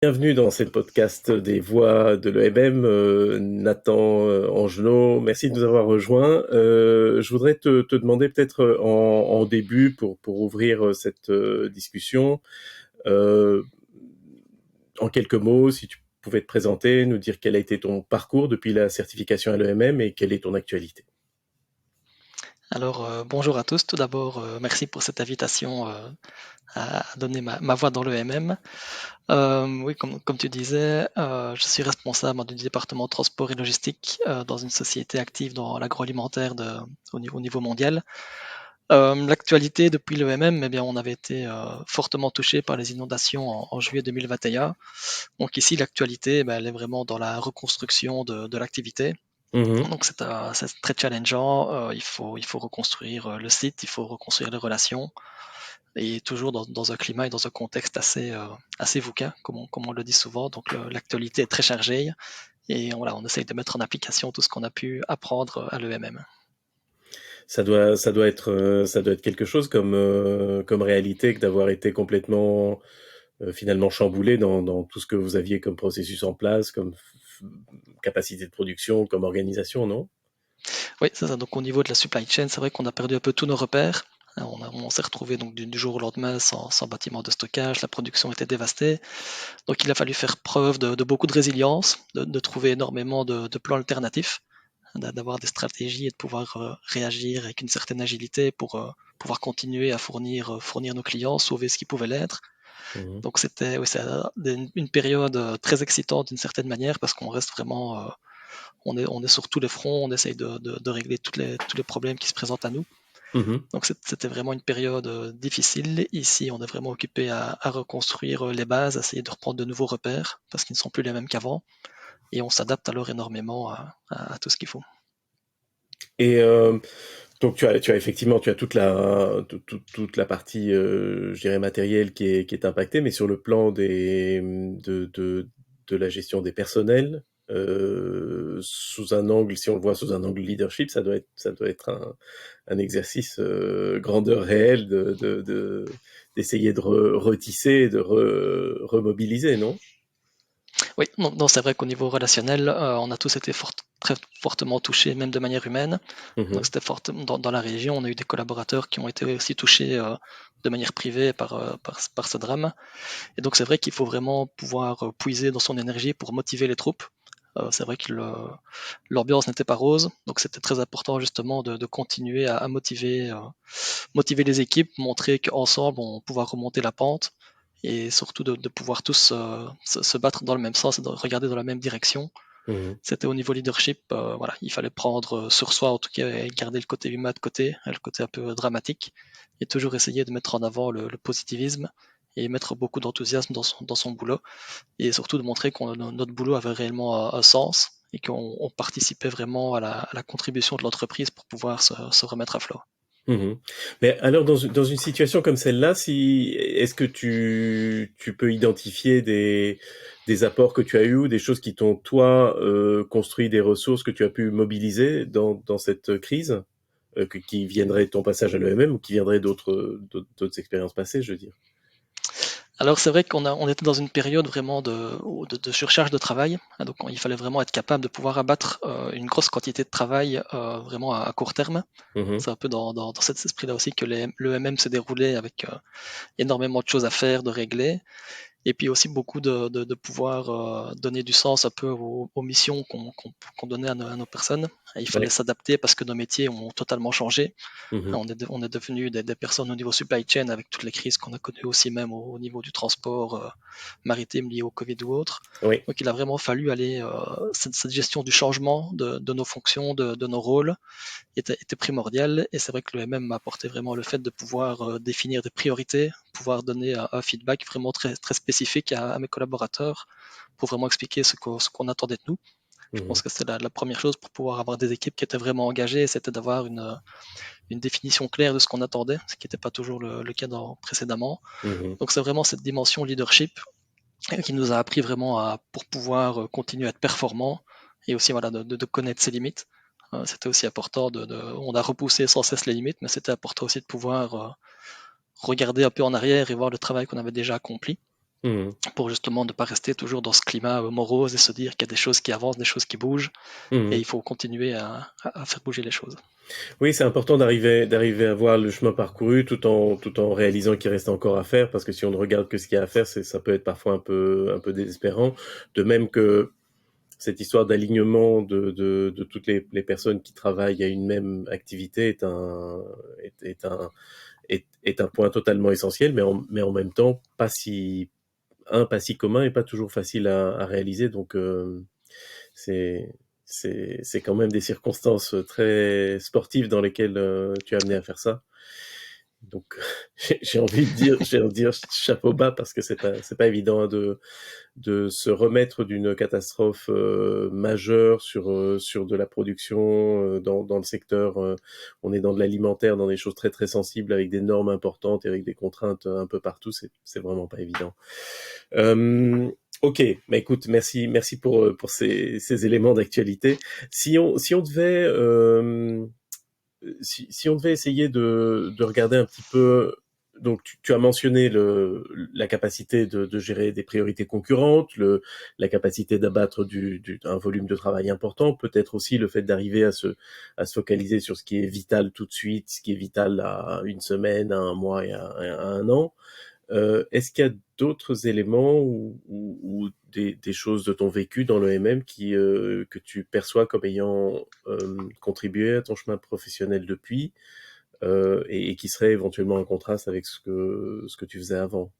Bienvenue dans ce podcast des voix de l'EMM, Nathan Angenot, merci de nous avoir rejoints. Je voudrais te demander peut-être en début, pour ouvrir cette discussion, euh, en quelques mots, si tu pouvais te présenter, nous dire quel a été ton parcours depuis la certification à l'EMM et quelle est ton actualité. Alors, bonjour à tous. Tout d'abord, merci pour cette invitation à donner ma voix dans l'EMM. Oui, comme tu disais, je suis responsable du département transport et logistique dans une société active dans l'agroalimentaire au niveau mondial. L'actualité depuis l'EMM, eh bien, on avait été fortement touché par les inondations en juillet 2021. Donc ici, l'actualité, eh ben, elle est vraiment dans la reconstruction de l'activité. Mhm, Donc c'est très challengeant. Il faut reconstruire le site, il faut reconstruire les relations, et toujours dans un climat et dans un contexte assez VUCA, comme on le dit souvent. Donc l'actualité est très chargée et voilà, on essaye de mettre en application tout ce qu'on a pu apprendre à l'EMM. ça doit être quelque chose comme réalité que d'avoir été complètement finalement chamboulé dans tout ce que vous aviez comme processus en place, comme capacité de production, comme organisation, non? Oui, c'est ça. Donc au niveau de la supply chain, c'est vrai qu'on a perdu un peu tous nos repères. On s'est retrouvé donc du jour au lendemain sans bâtiment de stockage, la production était dévastée. Donc il a fallu faire preuve de beaucoup de résilience, de trouver énormément de plans alternatifs, d'avoir des stratégies et de pouvoir réagir avec une certaine agilité pour pouvoir continuer à fournir nos clients, sauver ce qui pouvait l'être. Mhm. Donc c'était oui, une période très excitante d'une certaine manière parce qu'on reste vraiment, on est sur tous les fronts, on essaye de régler tous les problèmes qui se présentent à nous. Mhm. Donc c'était vraiment une période difficile. Ici, on est vraiment occupé à reconstruire les bases, à essayer de reprendre de nouveaux repères parce qu'ils ne sont plus les mêmes qu'avant. Et on s'adapte alors énormément à tout ce qu'il faut. Et donc tu as effectivement tu as toute la partie, je dirais matérielle qui est impactée, mais sur le plan de la gestion des personnels, sous un angle, si on le voit sous un angle leadership, ça doit être un exercice grandeur réelle d'essayer de retisser, et de remobiliser, non? Oui, non, c'est vrai qu'au niveau relationnel, on a tous été très fortement touchés, même de manière humaine. Donc Mhm. c'était fort dans la région. On a eu des collaborateurs qui ont été aussi touchés de manière privée par ce drame. Et donc c'est vrai qu'il faut vraiment pouvoir puiser dans son énergie pour motiver les troupes. C'est vrai que l'ambiance n'était pas rose, donc c'était très important justement de continuer à motiver les équipes, montrer qu'ensemble on pouvait remonter la pente et surtout de pouvoir tous se battre dans le même sens et de regarder dans la même direction. Mhm. C'était au niveau leadership, voilà, il fallait prendre sur soi en tout cas et garder le côté humain de côté, le côté un peu dramatique, et toujours essayer de mettre en avant le positivisme et mettre beaucoup d'enthousiasme dans son boulot, et surtout de montrer que notre boulot avait réellement un sens et qu'on participait vraiment à la contribution de l'entreprise pour pouvoir se remettre à flot. Mhm. Mais alors, dans une situation comme celle-là, est-ce que tu peux identifier des apports que tu as eus ou des choses qui t'ont, toi, construit des ressources que tu as pu mobiliser dans cette crise, qui viendraient de ton passage à l'EMM ou qui viendraient d'autres expériences passées, je veux dire? Alors c'est vrai on était dans une période vraiment de surcharge de travail, hein, donc il fallait vraiment être capable de pouvoir abattre une grosse quantité de travail vraiment à court terme. Mhm. C'est un peu dans cet esprit-là aussi que l'EMM s'est déroulé avec énormément de choses à faire, de régler. Et puis aussi beaucoup de pouvoir donner du sens un peu aux missions qu'on donnait à nos personnes. Et il fallait Ouais. s'adapter parce que nos métiers ont totalement changé. Mhm. On est devenu des personnes au niveau supply chain avec toutes les crises qu'on a connues aussi même au niveau du transport maritime lié au Covid ou autre. Oui. Donc il a vraiment fallu aller, cette gestion du changement de nos fonctions, de nos rôles était primordiale. Et c'est vrai que le MM m'a apporté vraiment le fait de pouvoir définir des priorités, pouvoir donner un feedback vraiment très, très spécifique à mes collaborateurs pour vraiment expliquer ce qu'on attendait de nous. Je pense Mhm. que c'était la première chose pour pouvoir avoir des équipes qui étaient vraiment engagées, c'était d'avoir une définition claire de ce qu'on attendait, ce qui n'était pas toujours le cas précédemment. Mhm. Donc c'est vraiment cette dimension leadership qui nous a appris vraiment pour pouvoir continuer à être performant et aussi voilà, de connaître ses limites. C'était aussi important on a repoussé sans cesse les limites, mais c'était important aussi de pouvoir regarder un peu en arrière et voir le travail qu'on avait déjà accompli. Mhm. pour justement ne pas rester toujours dans ce climat morose et se dire qu'il y a des choses qui avancent, des choses qui bougent, et Mhm. il faut continuer à faire bouger les choses. Oui, c'est important d'arriver à voir le chemin parcouru tout en réalisant qu'il reste encore à faire, parce que si on ne regarde que ce qu'il y a à faire, ça peut être parfois un peu désespérant. De même que cette histoire d'alignement de toutes les personnes qui travaillent à une même activité est un point totalement essentiel, mais en même temps pas si commun et pas toujours facile à réaliser. Donc c'est c'est quand même des circonstances très sportives dans lesquelles tu es amené à faire ça. Donc j'ai envie de dire chapeau bas parce que c'est pas évident hein, de se remettre d'une catastrophe majeure sur de la production dans le secteur. On est dans de l'alimentaire, dans des choses très très sensibles avec des normes importantes et avec des contraintes un peu partout. C'est vraiment pas évident. Euh, ok, bah écoute, merci pour ces éléments d'actualité. Si on devait si on devait essayer de regarder un petit peu, donc tu as mentionné la capacité de gérer des priorités concurrentes, la capacité d'abattre un volume de travail important, peut-être aussi le fait d'arriver à se focaliser sur ce qui est vital tout de suite, ce qui est vital à une semaine, à un mois et à un an. Est-ce qu'il y a d'autres éléments ou des choses de ton vécu dans l'EMM que tu perçois comme ayant contribué à ton chemin professionnel depuis et qui seraient éventuellement en contraste avec ce que tu faisais avant?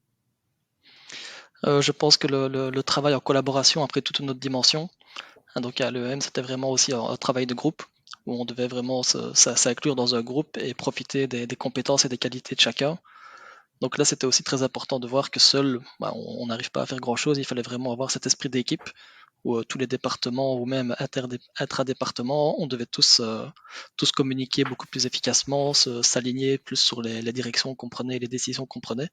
Je pense que le travail en collaboration a pris toute une autre dimension. Hein, donc à l'EM, c'était vraiment aussi un travail de groupe où on devait vraiment s'inclure dans un groupe et profiter des compétences et des qualités de chacun. Donc là, c'était aussi très important de voir que seul, bah, on n'arrive pas à faire grand-chose. Il fallait vraiment avoir cet esprit d'équipe où tous les départements ou même intra-départements, on devait tous communiquer beaucoup plus efficacement, s'aligner plus sur les directions qu'on prenait, les décisions qu'on prenait.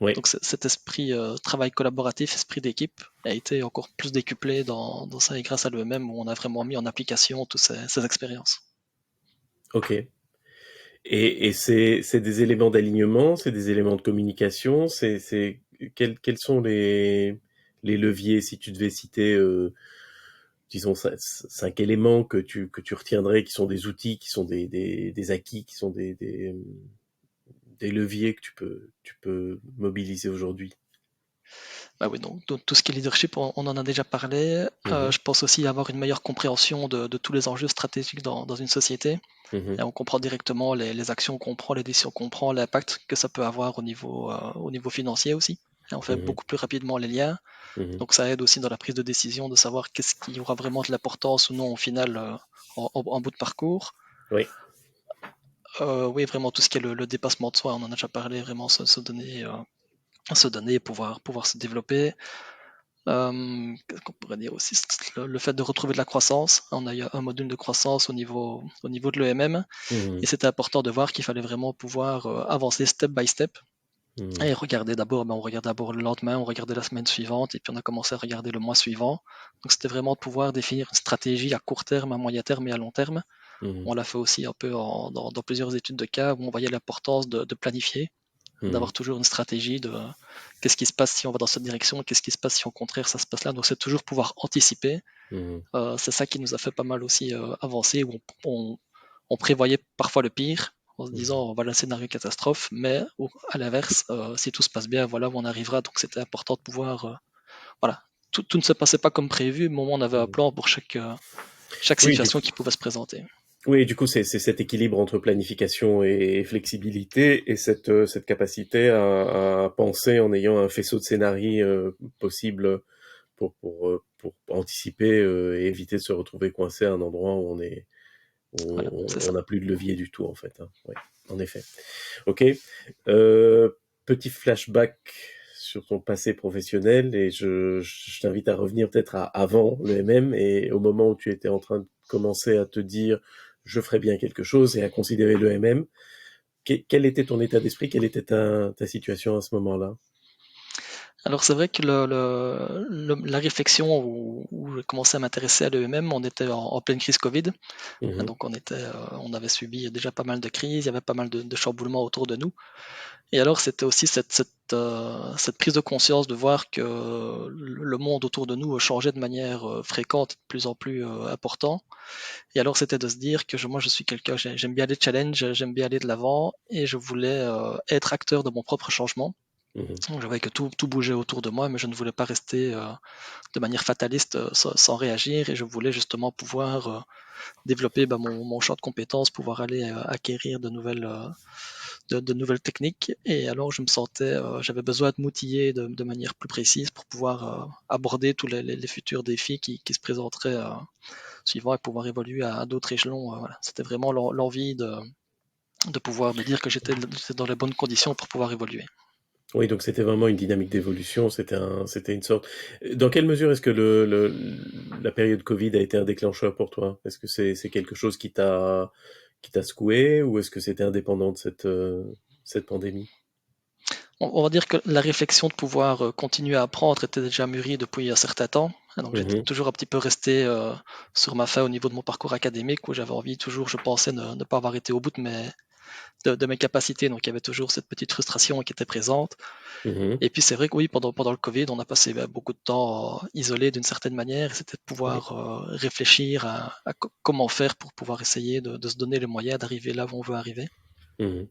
Oui, Donc cet esprit travail collaboratif, esprit d'équipe a été encore plus décuplé dans ça et grâce à l'EMM où on a vraiment mis en application toutes ces expériences. ok. Et c'est des éléments d'alignement, c'est des éléments de communication, quels sont les leviers si tu devais citer disons, cinq éléments que tu retiendrais, qui sont des outils, qui sont des acquis, qui sont des leviers que tu peux mobiliser aujourd'hui. Bah oui, donc tout ce qui est leadership, on en a déjà parlé. Mhm, Je pense aussi avoir une meilleure compréhension de tous les enjeux stratégiques dans une société. mhm, Et on comprend directement les actions qu'on prend, les décisions qu'on prend, l'impact que ça peut avoir au niveau financier aussi. Et on fait mhm, beaucoup plus rapidement les liens. mhm. Donc ça aide aussi dans la prise de décision de savoir qu'est-ce qui aura vraiment de l'importance ou non au final en bout de parcours. Oui. Oui, vraiment tout ce qui est le dépassement de soi, on en a déjà parlé, vraiment se donner et pouvoir se développer. Qu'est-ce qu'on pourrait dire aussi? Le fait de retrouver de la croissance. On a eu un module de croissance au niveau de l'EMM et Mhm, c'était important de voir qu'il fallait vraiment pouvoir avancer step by step mhm, et regarder d'abord, on regarde d'abord le lendemain, on regardait la semaine suivante et puis on a commencé à regarder le mois suivant. Donc c'était vraiment de pouvoir définir une stratégie à court terme, à moyen terme et à long terme. mhm, On l'a fait aussi un peu dans plusieurs études de cas où on voyait l'importance de planifier, mhm, d'avoir toujours une stratégie de qu'est-ce qui se passe si on va dans cette direction, qu'est-ce qui se passe si au contraire ça se passe là. Donc c'est toujours pouvoir anticiper. mhm, C'est ça qui nous a fait pas mal aussi avancer, où on prévoyait parfois le pire en se mhm, disant voilà le scénario catastrophe, mais à l'inverse, si tout se passe bien, voilà où on arrivera. Donc c'était important de pouvoir, voilà, tout ne se passait pas comme prévu, mais au moins on avait un mhm. plan pour chaque Oui, situation qui pouvait se présenter. oui, du coup, c'est cet équilibre entre planification et flexibilité et cette capacité à penser en ayant un faisceau de scénarios possible pour anticiper et éviter de se retrouver coincé à un endroit où Voilà, c'est on ça. n'a plus de levier du tout, en fait. Hein. Oui, en effet. Ok. Euh, Petit flashback sur ton passé professionnel et je t'invite à revenir peut-être à avant le MM et au moment où tu étais en train de commencer à te dire je ferais bien quelque chose et à considérer le MM. Quel était ton état d'esprit? Quelle était ta situation à ce moment-là? Alors c'est vrai que la réflexion où j'ai commencé à m'intéresser à l'EMM, on était en pleine crise Covid. Mhm, Donc on avait subi déjà pas mal de crises, il y avait pas mal de chamboulements autour de nous. Et alors c'était aussi cette prise de conscience de voir que le monde autour de nous changeait de manière fréquente, de plus en plus important. Et alors c'était de se dire que moi je suis quelqu'un, j'aime bien les challenges, j'aime bien aller de l'avant, et je voulais être acteur de mon propre changement. mhm. Donc, je voyais que tout bougeait autour de moi, mais je ne voulais pas rester de manière fataliste sans réagir, et je voulais justement pouvoir développer mon champ de compétences, pouvoir aller acquérir de nouvelles techniques. Et alors je me sentais, j'avais besoin de m'outiller de manière plus précise pour pouvoir aborder tous les futurs défis qui se présenteraient suivant, et pouvoir évoluer à d'autres échelons. Voilà. C'était vraiment l'envie de pouvoir me dire que j'étais dans les bonnes conditions pour pouvoir évoluer. Oui, donc c'était vraiment une dynamique d'évolution, c'était une sorte. Dans quelle mesure est-ce que la période Covid a été un déclencheur pour toi? Est-ce que c'est quelque chose qui t'a secoué ou est-ce que c'était indépendant de cette pandémie? On va dire que la réflexion de pouvoir continuer à apprendre était déjà mûrie depuis un certain temps. Donc j'étais Mhm, toujours un petit peu resté sur ma faim au niveau de mon parcours académique, où j'avais envie toujours, je pensais, ne pas avoir été au bout de mes capacités. Donc il y avait toujours cette petite frustration qui était présente. mhm. Et puis c'est vrai que oui, pendant le Covid, on a passé beaucoup de temps isolé d'une certaine manière. C'était de Oui. pouvoir réfléchir à comment faire pour pouvoir essayer de se donner les moyens d'arriver là où on veut arriver. Mhm.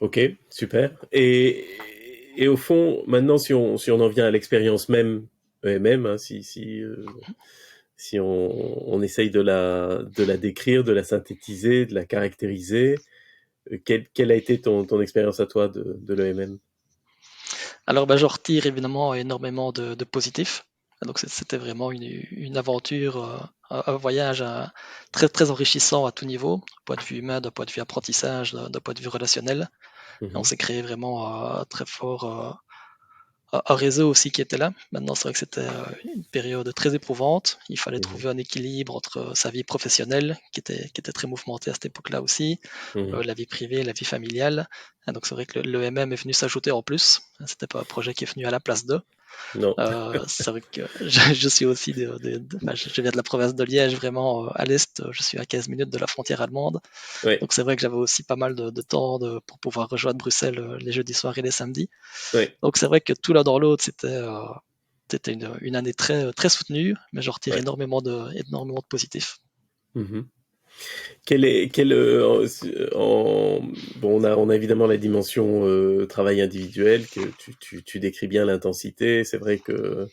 Ok, super. Et au fond, maintenant, si on en vient à l'expérience même, même, hein, si on essaye de la décrire, de la synthétiser, de la caractériser, quelle a été ton expérience à toi de l'EMM? Alors, j'en retire évidemment énormément de positifs. Donc, c'était vraiment une aventure, un voyage très, très enrichissant à tout niveau, d'un point de vue humain, d'un point de vue apprentissage, d'un point de vue relationnel. Et on Mhm, s'est créé vraiment très fort un réseau aussi qui était là. Maintenant, c'est vrai que c'était une période très éprouvante. Il fallait mhm, trouver un équilibre entre sa vie professionnelle, qui était très mouvementée à cette époque-là aussi, mhm. la vie privée, la vie familiale. Et donc, c'est vrai que le MM est venu s'ajouter en plus. C'était pas un projet qui est venu à la place d'eux. Non. C'est vrai que je suis aussi enfin, je viens de la province de Liège, vraiment à l'est. Je suis à 15 minutes de la frontière allemande. Ouais, Donc, c'est vrai que j'avais aussi pas mal de temps pour pouvoir rejoindre Bruxelles les jeudis soirs et les samedis. ouais, Donc c'est vrai que tout l'un dans l'autre, c'était une année très, très soutenue, mais j'en retire ouais. énormément de positifs. Mhm. Bon, on a évidemment la dimension travail individuel que tu décris bien l'intensité. C'est vrai que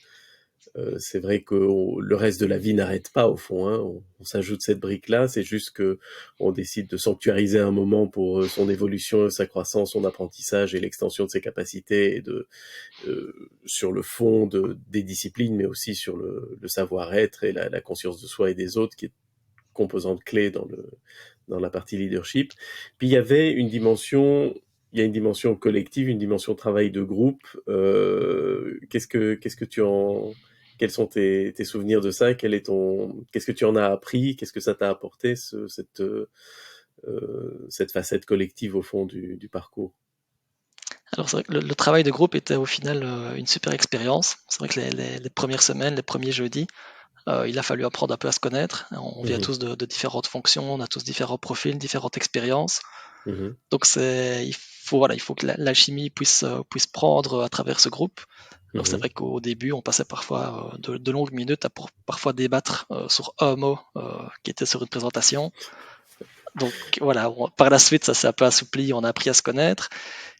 le reste de la vie n'arrête pas au fond. Hein. On s'ajoute cette brique-là. C'est juste que on décide de sanctuariser un moment pour son évolution, sa croissance, son apprentissage et l'extension de ses capacités et sur le fond des disciplines, mais aussi sur le savoir-être et la conscience de soi et des autres, qui est composante clé dans la partie leadership. Puis il y a une dimension collective, une dimension travail de groupe. Qu'est-ce que quels sont tes souvenirs de ça? Qu'est-ce que tu en as appris? Qu'est-ce que ça t'a apporté, cette facette collective au fond du parcours? Alors c'est vrai que le travail de groupe était au final une super expérience. C'est vrai que les premières semaines, les premiers jeudis, il a fallu apprendre un peu à se connaître. On vient Mhm, tous de différentes fonctions, on a tous différents profils, différentes expériences. mhm, Donc il faut que l'alchimie puisse prendre à travers ce groupe. Alors c'est mhm, vrai qu'au début, on passait parfois de longues minutes à parfois débattre sur un mot qui était sur une présentation. Donc voilà, par la suite, ça s'est un peu assoupli, on a appris à se connaître.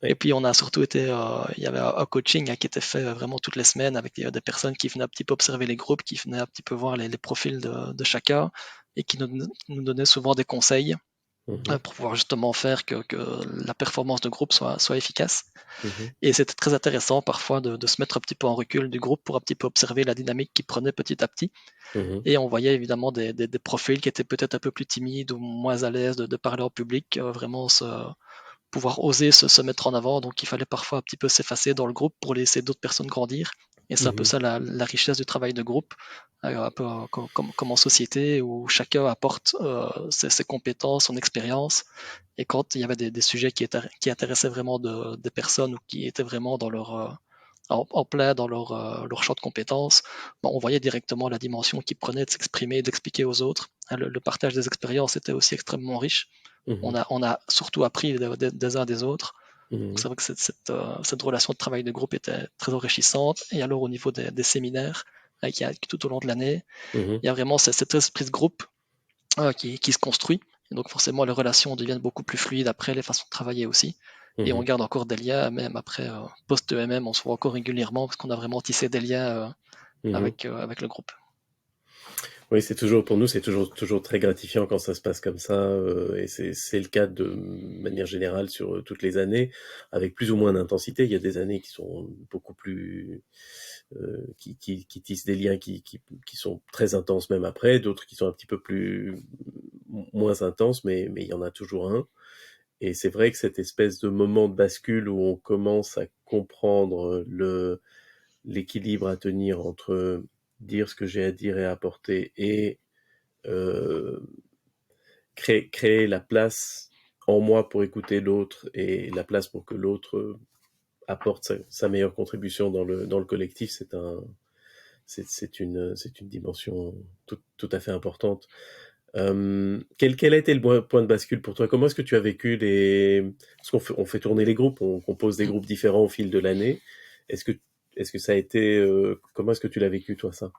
Et ouais, puis on a surtout il y avait un coaching qui était fait vraiment toutes les semaines avec des personnes qui venaient un petit peu observer les groupes, qui venaient un petit peu voir les profils de chacun, et qui nous donnaient souvent des conseils mhm, pour pouvoir justement faire que la performance de groupe soit efficace. mhm, Et c'était très intéressant parfois de se mettre un petit peu en recul du groupe pour un petit peu observer la dynamique qui prenait petit à petit. mhm, Et on voyait évidemment des profils qui étaient peut-être un peu plus timides ou moins à l'aise de parler en public, vraiment pouvoir oser se mettre en avant. Donc il fallait parfois un petit peu s'effacer dans le groupe pour laisser d'autres personnes grandir. Et c'est un peu mhm, ça la richesse du travail de groupe, un peu comme en société où chacun apporte ses compétences, son expérience. Et quand il y avait des sujets qui intéressaient vraiment des personnes ou qui étaient vraiment en plein dans leur champ de compétences, bon, on voyait directement la dimension qu'ils prenaient de s'exprimer, d'expliquer aux autres. Hein, le partage des expériences était aussi extrêmement riche. Mhm. On a surtout appris des uns des autres. Donc Mhm. c'est vrai que cette relation de travail de groupe était très enrichissante. Et alors au niveau des séminaires, tout au long de l'année, Mhm. il y a vraiment cet esprit de groupe qui se construit. Et donc forcément, les relations deviennent beaucoup plus fluides après, les façons de travailler aussi. Et on Mhm. garde encore des liens, même après post-EMM, on se voit encore régulièrement parce qu'on a vraiment tissé des liens Mhm. avec le groupe. Oui, c'est toujours, pour nous, c'est toujours très gratifiant quand ça se passe comme ça, et c'est le cas de manière générale sur toutes les années, avec plus ou moins d'intensité. Il y a des années qui sont beaucoup plus, qui tissent des liens qui sont très intenses même après, d'autres qui sont un petit peu moins intenses, mais il y en a toujours un. Et c'est vrai que cette espèce de moment de bascule où on commence à comprendre l'équilibre à tenir entre dire ce que j'ai à dire et à apporter et euh, créer la place en moi pour écouter l'autre et la place pour que l'autre apporte sa meilleure contribution dans le collectif, c'est une dimension tout à fait importante. Quel a été le point de bascule pour toi? Comment est-ce que tu as vécu parce on fait tourner les groupes, on compose des groupes différents au fil de l'année. Est-ce que, est-ce que ça a été, comment est-ce que tu l'as vécu, toi, ça?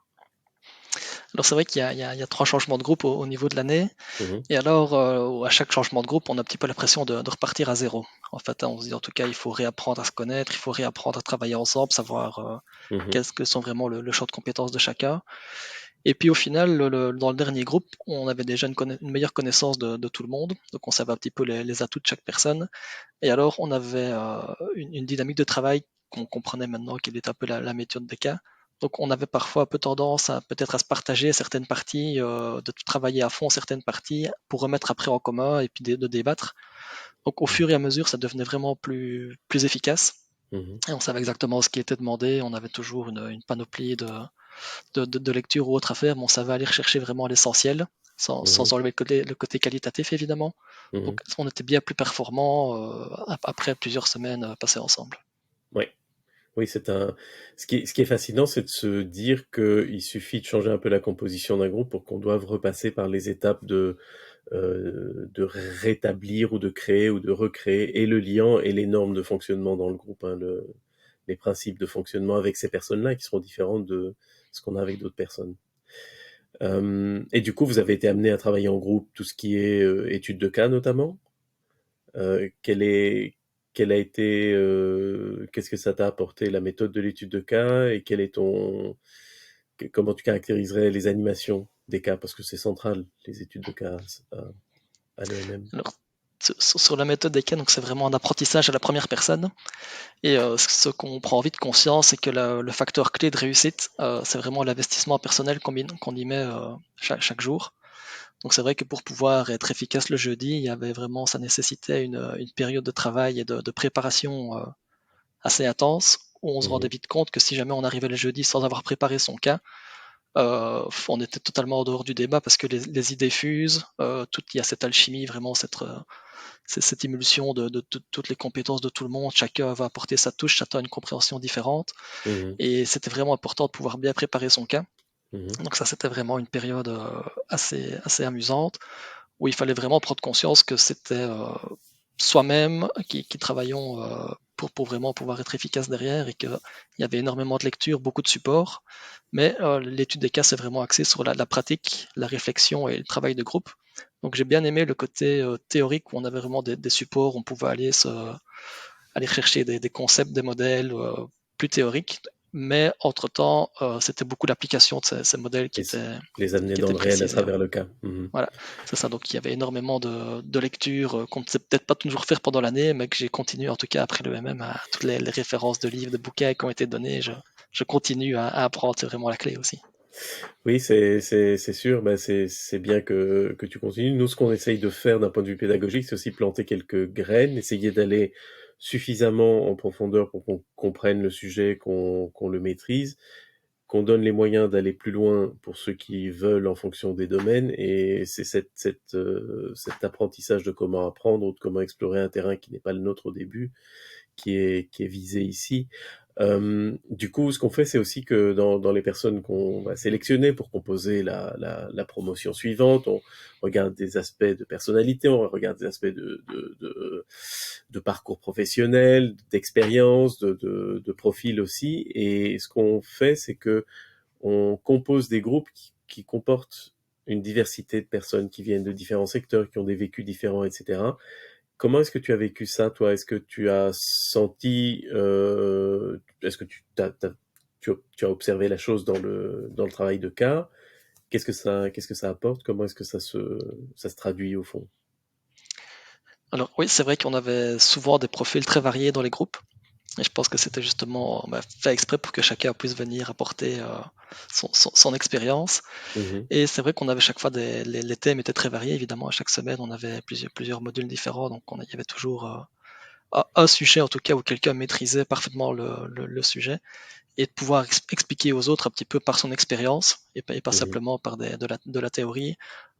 Alors c'est vrai qu'il y a 3 changements de groupe au niveau de l'année. Mhm. Et alors, à chaque changement de groupe, on a un petit peu l'impression de repartir à zéro. En fait, hein, on se dit en tout cas, il faut réapprendre à se connaître, il faut réapprendre à travailler ensemble, savoir Mhm. qu'est-ce que sont vraiment le champ de compétences de chacun. Et puis au final, dans le dernier groupe, on avait déjà une meilleure connaissance de tout le monde, donc on savait un petit peu les atouts de chaque personne. Et alors, on avait une dynamique de travail qu'on comprenait maintenant, quelle est un peu la méthode des cas. Donc, on avait parfois un peu tendance à peut-être à se partager certaines parties, de travailler à fond certaines parties pour remettre après en commun et puis de débattre. Donc, au fur et à mesure, ça devenait vraiment plus efficace. Mhm. Et on savait exactement ce qui était demandé. On avait toujours une panoplie de lectures ou autres à faire, mais on savait aller rechercher vraiment l'essentiel, Mhm. sans enlever le côté qualitatif, évidemment. Mhm. Donc, on était bien plus performant après plusieurs semaines passées ensemble. Ouais. Oui, ce qui est fascinant, c'est de se dire qu'il suffit de changer un peu la composition d'un groupe pour qu'on doive repasser par les étapes de rétablir ou de créer ou de recréer et le lien et les normes de fonctionnement dans le groupe, hein, les principes de fonctionnement avec ces personnes-là qui seront différentes de ce qu'on a avec d'autres personnes. Et du coup, vous avez été amené à travailler en groupe, tout ce qui est études de cas notamment. Euh, quelle est, quelle a été, qu'est-ce que ça t'a apporté, la méthode de l'étude de cas, et comment tu caractériserais les animations des cas, parce que c'est central, les études de cas à l'EMM. Alors, sur la méthode des cas, donc c'est vraiment un apprentissage à la première personne. Et ce qu'on prend vite conscience, c'est que le facteur clé de réussite, c'est vraiment l'investissement personnel qu'on y met chaque jour. Donc c'est vrai que pour pouvoir être efficace le jeudi, il y avait vraiment, ça nécessitait une période de travail et de préparation assez intense, où on se rendait Mhm. vite compte que si jamais on arrivait le jeudi sans avoir préparé son cas, on était totalement en dehors du débat parce que les idées fusent, il y a cette alchimie, vraiment cette émulsion de toutes les compétences de tout le monde, chacun va apporter sa touche, chacun a une compréhension différente, Mhm. et c'était vraiment important de pouvoir bien préparer son cas. Mhm. Donc ça, c'était vraiment une période assez amusante, où il fallait vraiment prendre conscience que c'était soi-même qui travaillons pour vraiment pouvoir être efficace derrière, et qu'il y avait énormément de lectures, beaucoup de supports, mais l'étude des cas c'est vraiment axé sur la pratique, la réflexion et le travail de groupe. Donc j'ai bien aimé le côté théorique où on avait vraiment des supports, on pouvait aller chercher des concepts, des modèles plus théoriques, mais entre-temps, c'était beaucoup l'application de ces modèles Les, les amener qui dans était le réel à précisée. Ouais. travers le cas. Mhm. Voilà, c'est ça. Donc il y avait énormément de lectures qu'on ne sait peut-être pas toujours faire pendant l'année, mais que j'ai continué en tout cas après le MM à toutes les références de livres, de bouquins qui ont été données. Je continue à apprendre, c'est vraiment la clé aussi. Oui, c'est sûr, bah c'est bien que tu continues. Nous, ce qu'on essaye de faire d'un point de vue pédagogique, c'est aussi planter quelques graines, essayer d'aller suffisamment en profondeur pour qu'on comprenne le sujet, qu'on le maîtrise, qu'on donne les moyens d'aller plus loin pour ceux qui veulent en fonction des domaines. Et c'est cet apprentissage de comment apprendre ou de comment explorer un terrain qui n'est pas le nôtre au début, qui est visé ici. Du coup, ce qu'on fait, c'est aussi que dans les personnes qu'on va sélectionner pour composer la promotion suivante, on regarde des aspects de personnalité, on regarde des aspects de parcours professionnel, d'expérience, de profil aussi. Et ce qu'on fait, c'est que on compose des groupes qui comportent une diversité de personnes qui viennent de différents secteurs, qui ont des vécus différents, etc. Comment est-ce que tu as vécu ça, toi? Est-ce que tu as senti, est-ce que tu as observé la chose dans le travail de cas? Qu'est-ce que ça apporte? Comment est-ce que ça se traduit au fond? Alors oui, c'est vrai qu'on avait souvent des profils très variés dans les groupes. Et je pense que c'était justement fait exprès pour que chacun puisse venir apporter son expérience. Mhm, Et c'est vrai qu'on avait chaque fois les thèmes étaient très variés. Évidemment, à chaque semaine, on avait plusieurs modules différents. Donc, il y avait toujours un sujet, en tout cas, où quelqu'un maîtrisait parfaitement le sujet et de pouvoir expliquer aux autres un petit peu par son expérience et pas mhm, simplement par de la théorie,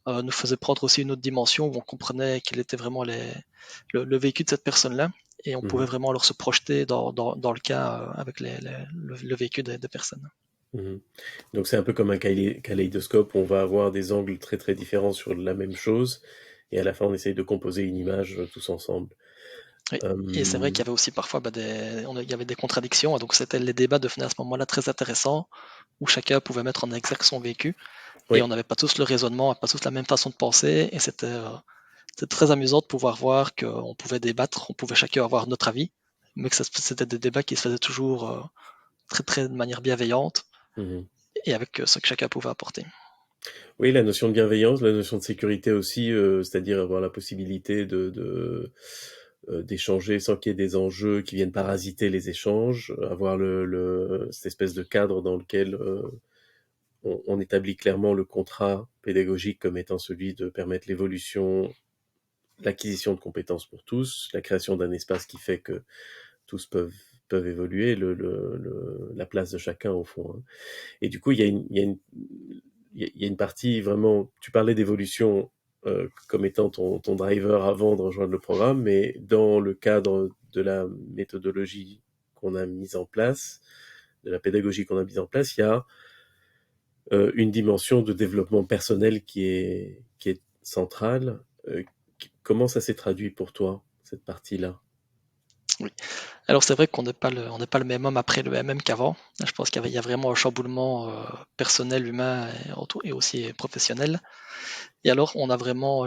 nous faisait prendre aussi une autre dimension où on comprenait quel était vraiment le vécu de cette personne-là et on pouvait mhm, vraiment alors se projeter dans le cas avec le vécu des personnes. mhm. Donc c'est un peu comme un kaléidoscope où on va avoir des angles très très différents sur la même chose et à la fin on essaye de composer une image tous ensemble. Oui. Et c'est vrai Euh, qu'il y avait aussi parfois il y avait des contradictions, et donc c'était les débats devenaient à ce moment-là très intéressants, où chacun pouvait mettre en exergue son vécu, et on oui. n'avait pas tous le raisonnement, pas tous la même façon de penser, et c'était très amusant de pouvoir voir qu'on pouvait débattre, on pouvait chacun avoir notre avis, mais que c'était des débats qui se faisaient toujours très très de manière bienveillante, Mhm. et avec ce que chacun pouvait apporter. Oui, la notion de bienveillance, la notion de sécurité aussi, c'est-à-dire avoir la possibilité d'échanger sans qu'il y ait des enjeux qui viennent parasiter les échanges, avoir cette espèce de cadre dans lequel on établit clairement le contrat pédagogique comme étant celui de permettre l'évolution, l'acquisition de compétences pour tous, la création d'un espace qui fait que tous peuvent évoluer, la place de chacun au fond, hein. Et du coup, il y a une partie vraiment, tu parlais d'évolution comme étant ton driver avant de rejoindre le programme, mais dans le cadre de la méthodologie qu'on a mise en place, de la pédagogie qu'on a mise en place, il y a une dimension de développement personnel qui est centrale. Comment ça s'est traduit pour toi, cette partie-là? Oui. Alors c'est vrai qu'on n'est pas le même homme après le MM qu'avant. Je pense qu'il y a vraiment un chamboulement personnel, humain et aussi professionnel. Et alors,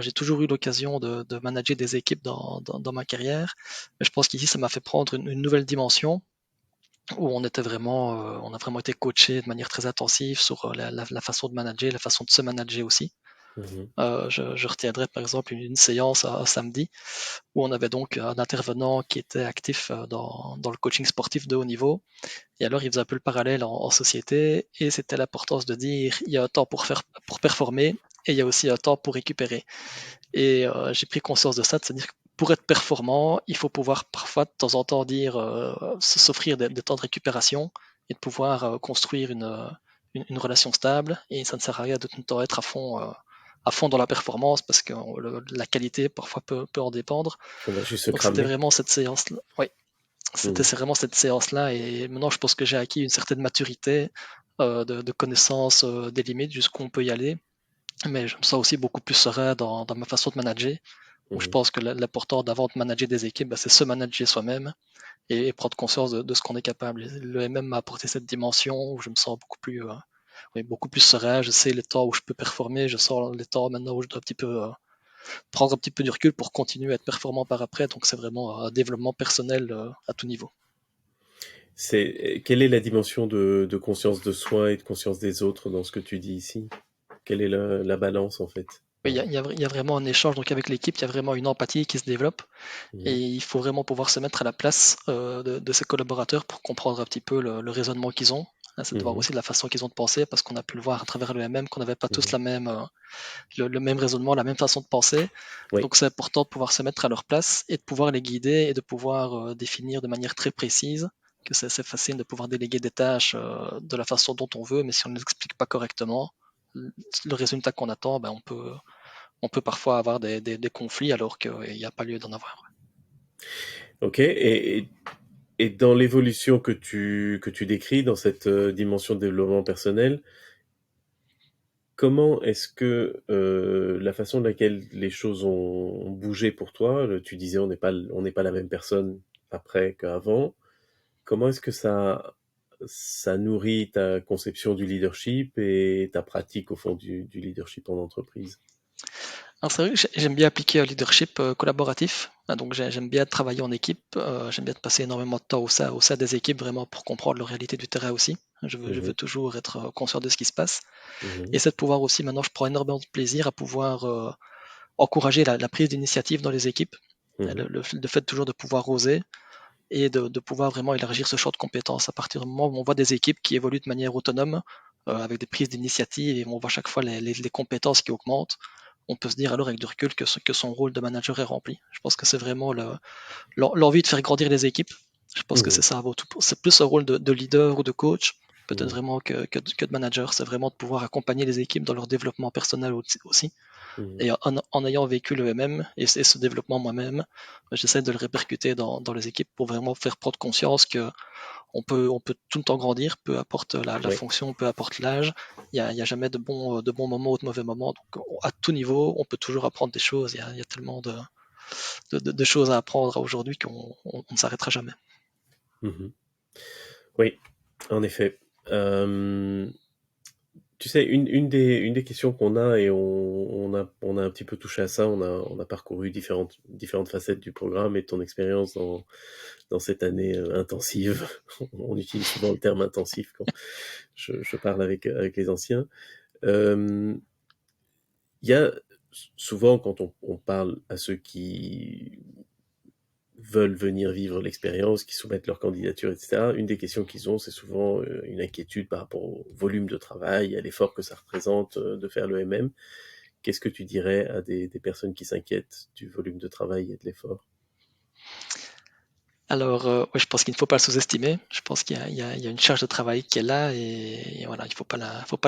j'ai toujours eu l'occasion de manager des équipes dans ma carrière. Mais je pense qu'ici, ça m'a fait prendre une nouvelle dimension où on a vraiment été coaché de manière très intensive sur la façon de manager, la façon de se manager aussi. Mhm, Je retiendrai par exemple une séance un samedi où on avait donc un intervenant qui était actif dans le coaching sportif de haut niveau. Et alors, il faisait un peu le parallèle en société et c'était l'importance de dire il y a un temps pour performer et il y a aussi un temps pour récupérer. Et j'ai pris conscience de ça, de se dire que pour être performant, il faut pouvoir parfois de temps en temps dire s'offrir des temps de récupération et de pouvoir construire une relation stable. Et ça ne sert à rien de tout le temps être à fond dans la performance parce que la qualité parfois peut en dépendre. on va juste se Donc c'était cramer. vraiment cette séance-là. Oui, c'était Mhm, c'est vraiment cette séance-là. Et maintenant, je pense que j'ai acquis une certaine maturité de connaissance des limites, jusqu'où on peut y aller. Mais je me sens aussi beaucoup plus serein dans ma façon de manager. Donc je mhm. pense que l'important d'avant de manager des équipes, c'est se manager soi-même et prendre conscience de ce qu'on est capable. Le MM m'a apporté cette dimension où je me sens oui, beaucoup plus serein. Je sais les temps où je peux performer, je sens les temps maintenant où je dois un petit peu prendre un petit peu du recul pour continuer à être performant par après. Donc c'est vraiment un développement personnel à tout niveau. Quelle est la dimension de conscience de soi et de conscience des autres dans ce que tu dis ici? Quelle est la balance en fait? Oui, il y a vraiment un échange donc avec l'équipe, il y a vraiment une empathie qui se développe et Mhm, il faut vraiment pouvoir se mettre à la place de ses collaborateurs pour comprendre un petit peu le raisonnement qu'ils ont. C'est de voir mhm, aussi la façon qu'ils ont de penser parce qu'on a pu le voir à travers le MM qu'on n'avait pas tous mhm. le même raisonnement, la même façon de penser. Oui, Donc c'est important de pouvoir se mettre à leur place et de pouvoir les guider et de pouvoir définir de manière très précise que c'est facile de pouvoir déléguer des tâches de la façon dont on veut, mais si on ne les explique pas correctement, le résultat qu'on attend, on peut parfois avoir des conflits alors qu'il n'y a pas lieu d'en avoir. ok. Et Et dans l'évolution que tu décris, dans cette dimension de développement personnel, comment est-ce que la façon de laquelle les choses ont bougé pour toi, tu disais on n'est pas la même personne après qu'avant, comment est-ce que ça nourrit ta conception du leadership et ta pratique au fond du leadership en entreprise? Alors c'est vrai que j'aime bien appliquer un leadership collaboratif. Donc j'aime bien travailler en équipe. J'aime bien passer énormément de temps au sein des équipes vraiment pour comprendre la réalité du terrain aussi. Je veux Mhm, toujours être conscient de ce qui se passe. Et mhm, c'est de pouvoir aussi, maintenant, je prends énormément de plaisir à pouvoir encourager la prise d'initiative dans les équipes. mhm, Le fait toujours de pouvoir oser et de pouvoir vraiment élargir ce champ de compétences à partir du moment où on voit des équipes qui évoluent de manière autonome, avec des prises d'initiative et on voit chaque fois les compétences qui augmentent. On peut se dire alors avec du recul que son rôle de manager est rempli. Je pense que c'est vraiment l'envie de faire grandir les équipes. Je pense que c'est mhm, ça avant tout. C'est plus un rôle de leader ou de coach, peut-être mhm, vraiment que de manager. C'est vraiment de pouvoir accompagner les équipes dans leur développement personnel aussi. mhm. Et en ayant vécu le MM et ce développement moi-même, j'essaie de le répercuter dans les équipes pour vraiment faire prendre conscience que on peut tout le temps grandir, peu importe la Oui. fonction, peu importe l'âge. Il y a jamais de bons moments ou de mauvais moments. Donc, à tout niveau, on peut toujours apprendre des choses. Il y a tellement de choses à apprendre aujourd'hui qu'on ne s'arrêtera jamais. Mhm. Oui, en effet. Euh, Tu sais, une des questions qu'on a, et on a un petit peu touché à ça, on a parcouru différentes facettes du programme et de ton expérience dans cette année intensive. On utilise souvent le terme intensif quand je parle avec les anciens. Euh, Il y a souvent, quand on parle à ceux qui veulent venir vivre l'expérience, qui soumettent leur candidature, etc., une des questions qu'ils ont, c'est souvent une inquiétude par rapport au volume de travail, à l'effort que ça représente de faire le MM. Qu'est-ce que tu dirais à des personnes qui s'inquiètent du volume de travail et de l'effort? Alors, ouais, je pense qu'il ne faut pas le sous-estimer. Je pense qu'il y a une charge de travail qui est là et voilà, il faut pas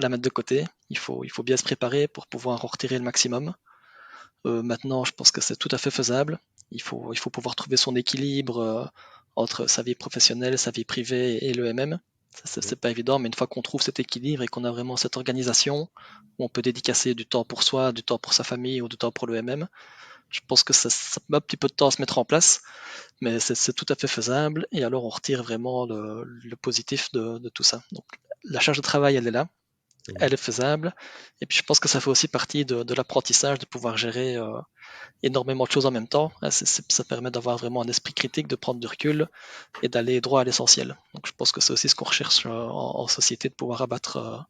la mettre de côté. Il faut bien se préparer pour pouvoir en retirer le maximum. Maintenant, je pense que c'est tout à fait faisable. Il faut pouvoir trouver son équilibre entre sa vie professionnelle, sa vie privée et le MM. Mhm, C'est pas évident, mais une fois qu'on trouve cet équilibre et qu'on a vraiment cette organisation où on peut dédicacer du temps pour soi, du temps pour sa famille ou du temps pour le MM, je pense que ça met un petit peu de temps à se mettre en place, mais c'est tout à fait faisable. Et alors, on retire vraiment le positif de tout ça. Donc, la charge de travail, elle est là, mhm, elle est faisable. Et puis, je pense que ça fait aussi partie de l'apprentissage de pouvoir gérer énormément de choses en même temps. Ça permet d'avoir vraiment un esprit critique, de prendre du recul et d'aller droit à l'essentiel. Donc je pense que c'est aussi ce qu'on recherche en société, de pouvoir abattre,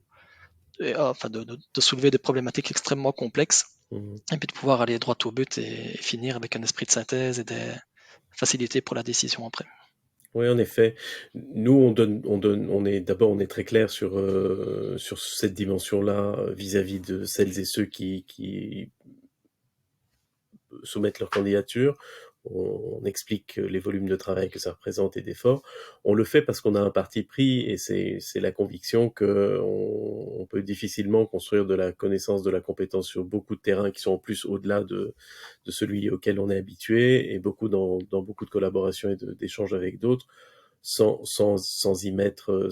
enfin de soulever des problématiques extrêmement complexes mhm. et puis de pouvoir aller droit au but et finir avec un esprit de synthèse et des facilités pour la décision après. Oui, en effet. Nous, on est très clair sur cette dimension-là vis-à-vis de celles et ceux qui soumettent leur candidature. On explique les volumes de travail que ça représente et d'efforts. On le fait parce qu'on a un parti pris et c'est la conviction que on peut difficilement construire de la connaissance, de la compétence sur beaucoup de terrains qui sont en plus au-delà de celui auquel on est habitué et dans beaucoup de collaborations et d'échanges avec d'autres sans y mettre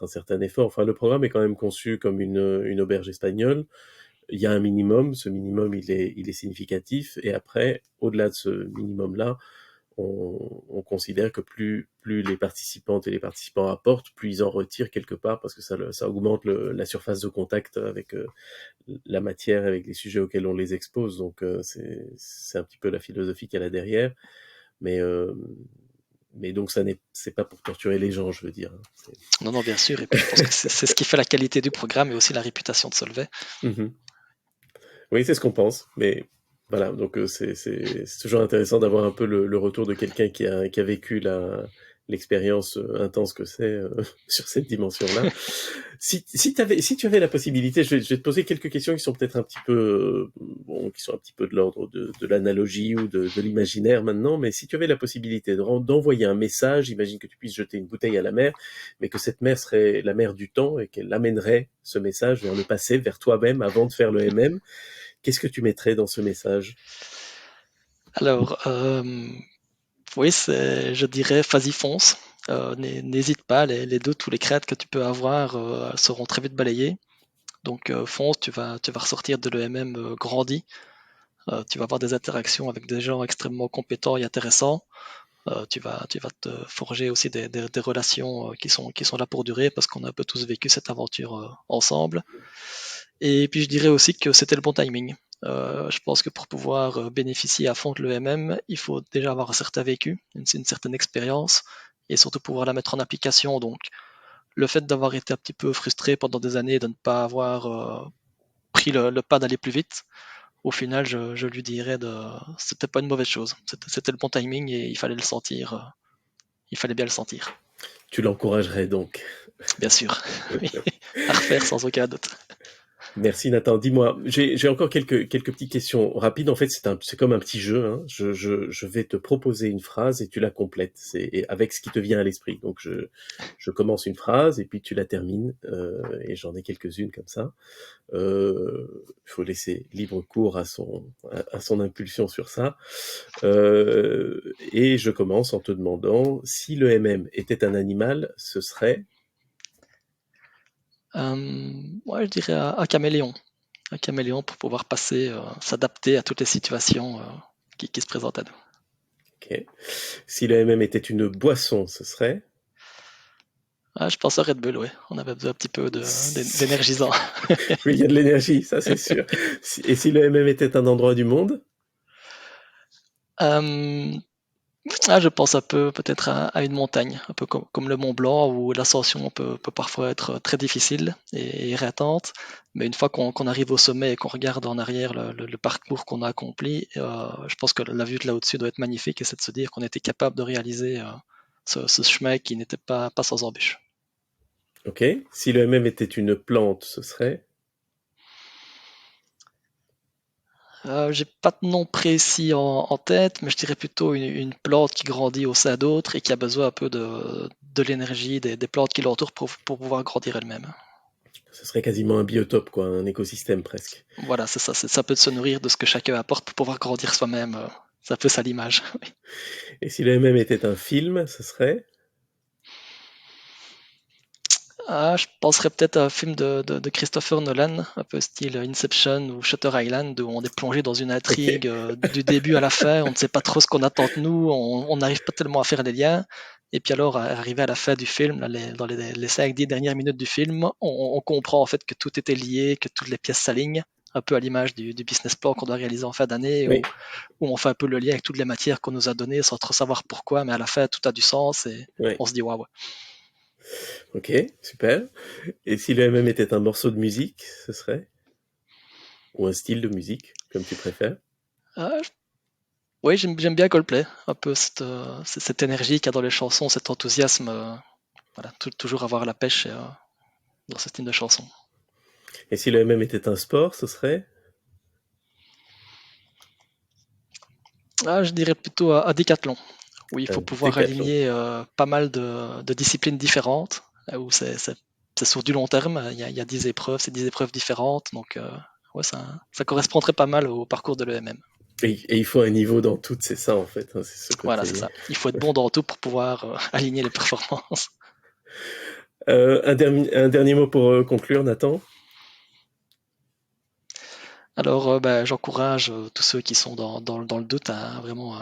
un certain effort. Enfin, le programme est quand même conçu comme une auberge espagnole. Il y a un minimum, ce minimum il est significatif, et après, au-delà de ce minimum-là, on considère que plus les participantes et les participants apportent, plus ils en retirent quelque part, parce que ça augmente la surface de contact avec la matière, avec les sujets auxquels on les expose. Donc c'est un petit peu la philosophie qu'il y a là derrière. Mais, euh, mais donc c'est pas pour torturer les gens, je veux dire. Non, non, bien sûr. Et puis je pense que c'est ce qui fait la qualité du programme et aussi la réputation de Solvay. Mhm. Oui, c'est ce qu'on pense, mais voilà, donc c'est toujours intéressant d'avoir un peu le retour de quelqu'un qui a vécu l'expérience intense que c'est sur cette dimension-là. Si tu avais la possibilité, je vais te poser quelques questions qui sont peut-être un petit peu, bon, qui sont un petit peu de l'ordre de l'analogie ou de l'imaginaire maintenant, mais si tu avais la possibilité d'envoyer un message, imagine que tu puisses jeter une bouteille à la mer, mais que cette mer serait la mer du temps et qu'elle amènerait ce message vers le passé, vers toi-même avant de faire le MM. Qu'est-ce que tu mettrais dans ce message? Alors, oui, je dirais, vas-y, fonce. n'hésite pas, les doutes ou les craintes que tu peux avoir seront très vite balayées. Donc fonce, tu vas ressortir de l'EMM grandi. Tu vas avoir des interactions avec des gens extrêmement compétents et intéressants. Tu vas te forger aussi des relations qui sont là pour durer parce qu'on a un peu tous vécu cette aventure ensemble. Et puis je dirais aussi que c'était le bon timing. Je pense que pour pouvoir bénéficier à fond de l'EMM, il faut déjà avoir un certain vécu, une certaine expérience, et surtout pouvoir la mettre en application. Donc le fait d'avoir été un petit peu frustré pendant des années de ne pas avoir pris le pas d'aller plus vite, au final, je lui dirais c'était pas une mauvaise chose. C'était le bon timing et il fallait le sentir. Il fallait bien le sentir. Tu l'encouragerais donc. Bien sûr. Oui. À refaire sans aucun doute. Merci Nathan. Dis-moi, j'ai encore quelques petites questions rapides. En fait, c'est comme un petit jeu, hein. Je vais te proposer une phrase et tu la complètes. C'est avec ce qui te vient à l'esprit. Donc je commence une phrase et puis tu la termines. Et j'en ai quelques-unes comme ça. Il faut laisser libre cours à son impulsion sur ça. Et je commence en te demandant si le MM était un animal, ce serait. Ouais, je dirais un caméléon. Un caméléon pour pouvoir passer, s'adapter à toutes les situations qui se présentent à nous. Ok. Si le MM était une boisson, ce serait. Ah, je pense à Red Bull, ouais. On avait besoin un petit peu d'énergisant. Oui, il y a de l'énergie, ça c'est sûr. Et si le MM était un endroit du monde? Euh, je pense un peu peut-être à une montagne, un peu comme le Mont Blanc, où l'ascension peut parfois être très difficile et irritante. Mais une fois qu'on arrive au sommet et qu'on regarde en arrière le parcours qu'on a accompli, je pense que la vue de là au-dessus doit être magnifique et c'est de se dire qu'on était capable de réaliser ce chemin qui n'était pas sans embûche. Ok. Si le MM était une plante, ce serait. J'ai pas de nom précis en tête, mais je dirais plutôt une plante qui grandit au sein d'autres et qui a besoin un peu de l'énergie des plantes qui l'entourent pour pouvoir grandir elle-même. Ce serait quasiment un biotope, quoi, un écosystème presque. Voilà, c'est ça, ça peut se nourrir de ce que chacun apporte pour pouvoir grandir soi-même. C'est un peu ça l'image. Et si le MM était un film, ce serait. Je penserais peut-être à un film de Christopher Nolan, un peu style Inception ou Shutter Island, où on est plongé dans une Ok. intrigue du début à la fin, on ne sait pas trop ce qu'on attend de nous, on n'arrive pas tellement à faire les liens. Et puis alors, arrivé à la fin du film, là, dans les 5-10 dernières minutes du film, on comprend en fait que tout était lié, que toutes les pièces s'alignent, un peu à l'image du business plan qu'on doit réaliser en fin d'année, Oui. où on fait un peu le lien avec toutes les matières qu'on nous a données sans trop savoir pourquoi, mais à la fin, tout a du sens et Oui. on se dit waouh. Ok, super. Et si le MM était un morceau de musique, ce serait. Ou un style de musique, comme tu préfères. Ah, oui, j'aime bien Coldplay, un peu cette énergie qu'il y a dans les chansons, cet enthousiasme, voilà, toujours avoir la pêche dans ce style de chanson. Et si le MM était un sport, ce serait. Je dirais plutôt à Decathlon, où il faut Un pouvoir décathlon. aligner pas mal de disciplines différentes, où c'est sur du long terme, il y a 10 épreuves, c'est 10 épreuves différentes, donc ouais, ça correspondrait pas mal au parcours de l'EMM. Et il faut un niveau dans toutes, c'est ça en fait, hein, c'est ce Voilà, c'est côté. ça. Il faut être bon dans tout pour pouvoir aligner les performances. Un dernier mot pour conclure, Nathan. Alors, j'encourage tous ceux qui sont dans le doute à vraiment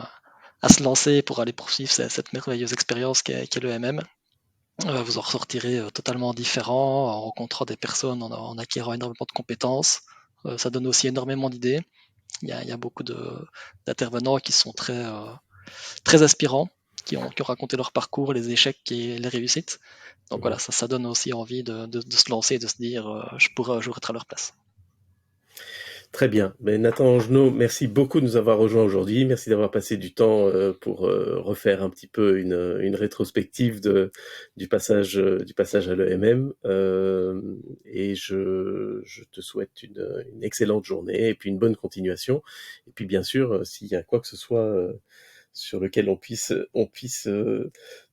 à se lancer pour aller poursuivre cette merveilleuse expérience qu'est le MM. Vous en ressortirez totalement différent en rencontrant des personnes, en acquérant énormément de compétences. Ça donne aussi énormément d'idées. Il y a beaucoup d'intervenants qui sont très aspirants, qui ont raconté leur parcours, les échecs et les réussites. Donc voilà, Mhm. ça donne aussi envie de se lancer et de se dire je pourrais un jour être à leur place. Très bien. Ben, Nathan Angenot, merci beaucoup de nous avoir rejoints aujourd'hui. Merci d'avoir passé du temps pour refaire un petit peu une rétrospective du passage à l'EMM. Et je te souhaite une excellente journée et puis une bonne continuation. Et puis bien sûr, s'il y a quoi que ce soit sur lequel on puisse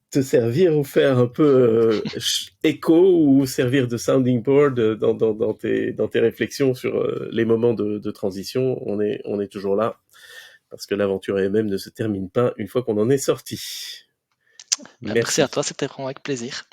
te servir ou faire un peu écho ou servir de sounding board dans tes réflexions sur les moments de transition, on est toujours là parce que l'aventure elle-même ne se termine pas une fois qu'on en est sorti. Ben, merci à Merci. toi, c'était vraiment avec plaisir.